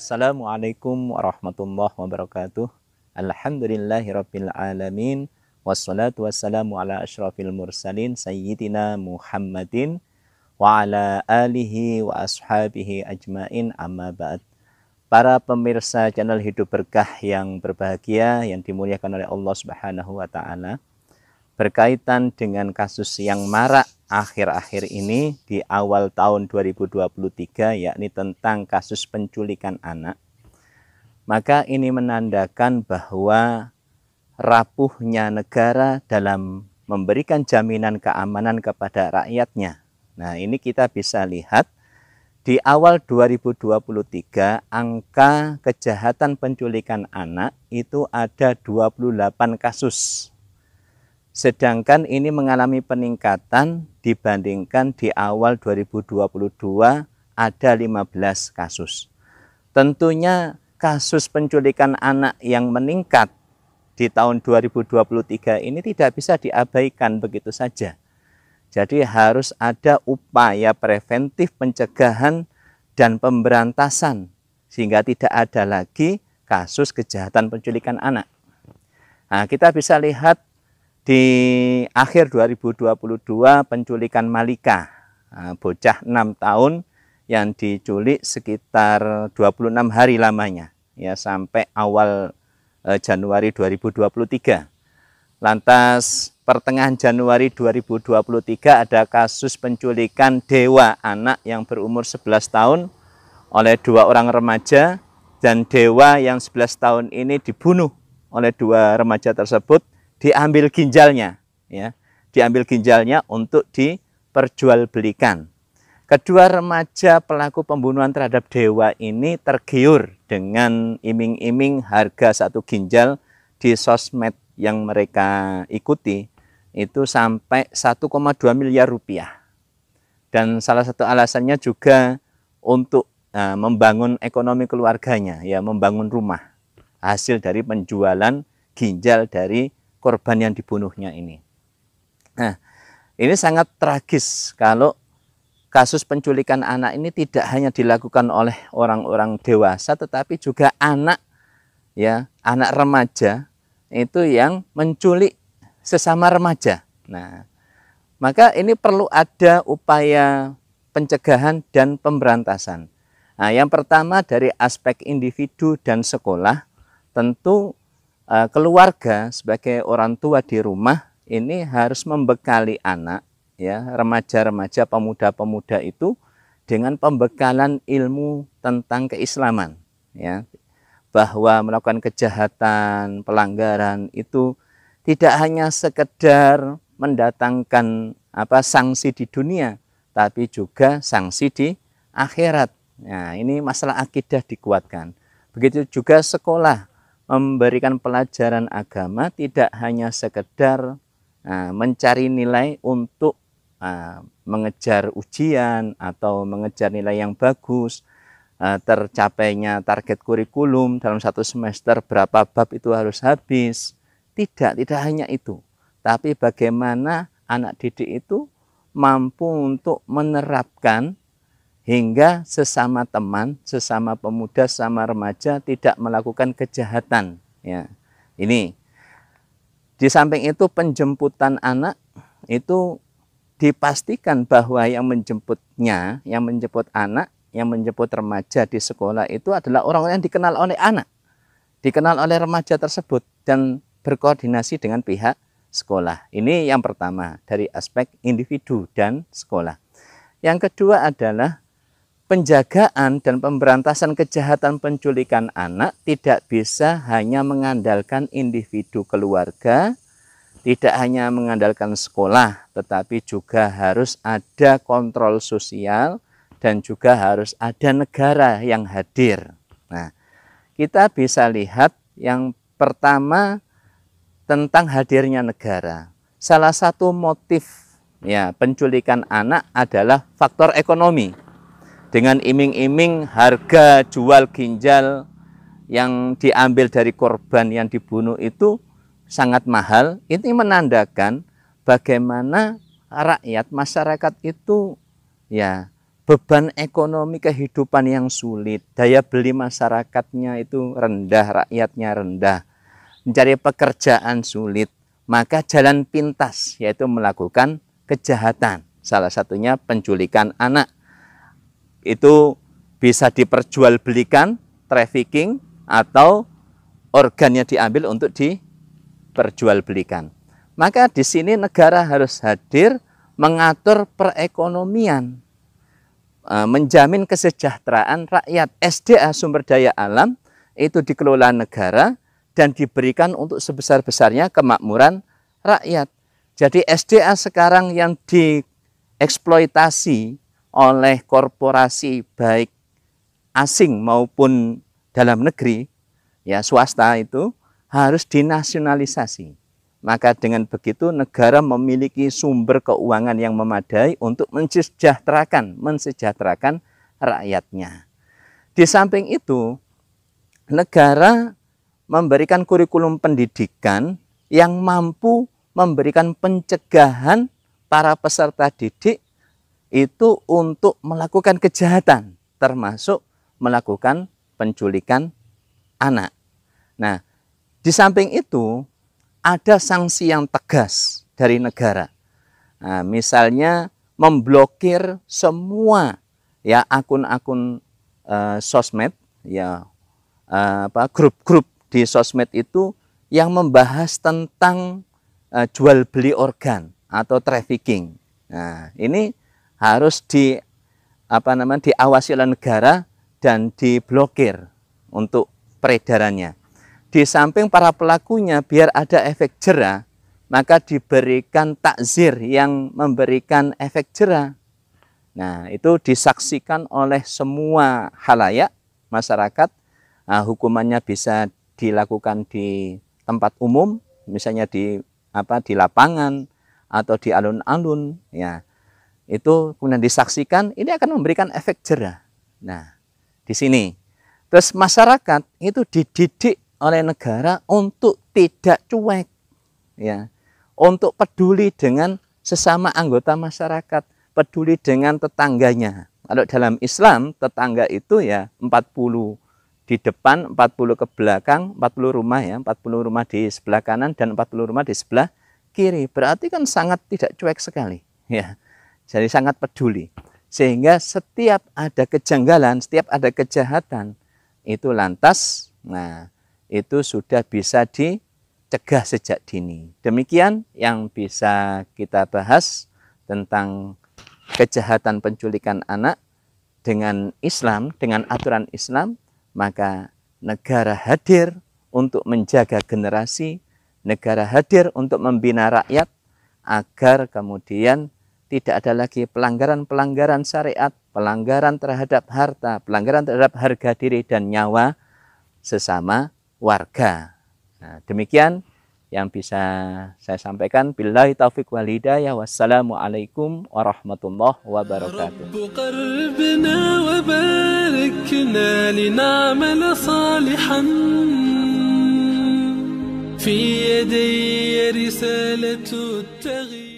Assalamualaikum warahmatullahi wabarakatuh. Alhamdulillahirabbil alamin. Wassalatu wassalamu ala asyrafil mursalin sayyidina Muhammadin wa ala alihi wa ashabihi ajmain, amma ba'd. Para pemirsa channel Hidup Berkah yang berbahagia, yang dimuliakan oleh Allah Subhanahu wa taala, berkaitan dengan kasus yang marak akhir-akhir ini di awal tahun 2023, yakni tentang kasus penculikan anak, maka ini menandakan bahwa rapuhnya negara dalam memberikan jaminan keamanan kepada rakyatnya. Nah, ini kita bisa lihat di awal 2023 angka kejahatan penculikan anak itu ada 28 kasus. Sedangkan ini mengalami peningkatan dibandingkan di awal 2022 ada 15 kasus. Tentunya kasus penculikan anak yang meningkat di tahun 2023 ini tidak bisa diabaikan begitu saja. Jadi harus ada upaya preventif pencegahan dan pemberantasan sehingga tidak ada lagi kasus kejahatan penculikan anak. Nah, kita bisa lihat di akhir 2022 penculikan Malika, bocah 6 tahun yang diculik sekitar 26 hari lamanya, ya, sampai awal Januari 2023. Lantas pertengahan Januari 2023 ada kasus penculikan Dewa, anak yang berumur 11 tahun oleh 2 orang remaja, dan Dewa yang 11 tahun ini dibunuh oleh 2 remaja tersebut, diambil ginjalnya, ya, diambil ginjalnya untuk diperjualbelikan. Kedua remaja pelaku pembunuhan terhadap Dewa ini tergiur dengan iming-iming harga 1 ginjal di sosmed yang mereka ikuti itu sampai 1,2 miliar rupiah. Dan salah satu alasannya juga untuk membangun ekonomi keluarganya, ya, membangun rumah hasil dari penjualan ginjal dari korban yang dibunuhnya ini. Nah, ini sangat tragis kalau kasus penculikan anak ini tidak hanya dilakukan oleh orang-orang dewasa, tetapi juga anak, ya, anak remaja itu yang menculik sesama remaja. Nah, maka ini perlu ada upaya pencegahan dan pemberantasan. Nah, yang pertama dari aspek individu dan sekolah, tentu keluarga sebagai orang tua di rumah ini harus membekali anak, ya, remaja-remaja, pemuda-pemuda itu dengan pembekalan ilmu tentang keislaman, ya, bahwa melakukan kejahatan, pelanggaran itu tidak hanya sekedar mendatangkan sanksi di dunia, tapi juga sanksi di akhirat. Nah, ini masalah akidah dikuatkan. Begitu juga sekolah memberikan pelajaran agama, tidak hanya sekedar mencari nilai untuk mengejar ujian atau mengejar nilai yang bagus, tercapainya target kurikulum dalam 1 semester berapa bab itu harus habis. Tidak hanya itu, tapi bagaimana anak didik itu mampu untuk menerapkan hingga sesama teman, sesama pemuda, sesama remaja tidak melakukan kejahatan. Ya, ini di samping itu penjemputan anak itu dipastikan bahwa yang menjemputnya, yang menjemput anak, yang menjemput remaja di sekolah itu adalah orang-orang yang dikenal oleh anak, dikenal oleh remaja tersebut, dan berkoordinasi dengan pihak sekolah. Ini yang pertama dari aspek individu dan sekolah. Yang kedua adalah penjagaan dan pemberantasan kejahatan penculikan anak tidak bisa hanya mengandalkan individu keluarga, tidak hanya mengandalkan sekolah, tetapi juga harus ada kontrol sosial dan juga harus ada negara yang hadir. Nah, kita bisa lihat yang pertama tentang hadirnya negara. Salah satu motif, ya, penculikan anak adalah faktor ekonomi. Dengan iming-iming harga jual ginjal yang diambil dari korban yang dibunuh itu sangat mahal, ini menandakan bagaimana rakyat masyarakat itu ya beban ekonomi kehidupan yang sulit, daya beli masyarakatnya itu rendah, rakyatnya rendah, mencari pekerjaan sulit, maka jalan pintas yaitu melakukan kejahatan, salah satunya penculikan anak. Itu bisa diperjualbelikan, trafficking, atau organnya diambil untuk diperjualbelikan. Maka di sini negara harus hadir mengatur perekonomian, menjamin kesejahteraan rakyat. SDA sumber daya alam itu dikelola negara dan diberikan untuk sebesar-besarnya kemakmuran rakyat. Jadi SDA sekarang yang dieksploitasi oleh korporasi baik asing maupun dalam negeri, ya swasta itu harus dinasionalisasi. Maka dengan begitu negara memiliki sumber keuangan yang memadai untuk mensejahterakan rakyatnya. Di samping itu, negara memberikan kurikulum pendidikan yang mampu memberikan pencegahan para peserta didik itu untuk melakukan kejahatan, termasuk melakukan penculikan anak. Nah, di samping itu, ada sanksi yang tegas dari negara. Nah, misalnya memblokir semua ya akun-akun sosmed, ya grup-grup di sosmed itu yang membahas tentang jual beli organ atau trafficking. Nah, ini harus diawasi oleh negara dan diblokir untuk peredarannya. Di samping para pelakunya biar ada efek jera, maka diberikan takzir yang memberikan efek jera. Nah, itu disaksikan oleh semua khalayak masyarakat. Nah, hukumannya bisa dilakukan di tempat umum, misalnya di lapangan atau di alun-alun. Ya, itu kemudian disaksikan, ini akan memberikan efek jera. Nah, di sini. Terus masyarakat itu dididik oleh negara untuk tidak cuek, ya, untuk peduli dengan sesama anggota masyarakat, peduli dengan tetangganya. Kalau dalam Islam, tetangga itu ya 40 di depan, 40 ke belakang, 40 rumah ya, 40 rumah di sebelah kanan dan 40 rumah di sebelah kiri. Berarti kan sangat tidak cuek sekali, ya. Jadi sangat peduli. Sehingga setiap ada kejanggalan, setiap ada kejahatan, itu lantas, nah, itu sudah bisa dicegah sejak dini. Demikian yang bisa kita bahas tentang kejahatan penculikan anak dengan Islam, dengan aturan Islam, maka negara hadir untuk menjaga generasi, negara hadir untuk membina rakyat, agar kemudian tidak ada lagi pelanggaran-pelanggaran syariat, pelanggaran terhadap harta, pelanggaran terhadap harga diri dan nyawa sesama warga. Nah, demikian yang bisa saya sampaikan. Billahi taufiq wal hidayah. Wassalamualaikum warahmatullahi wabarakatuh. في يدي رسالة التغيير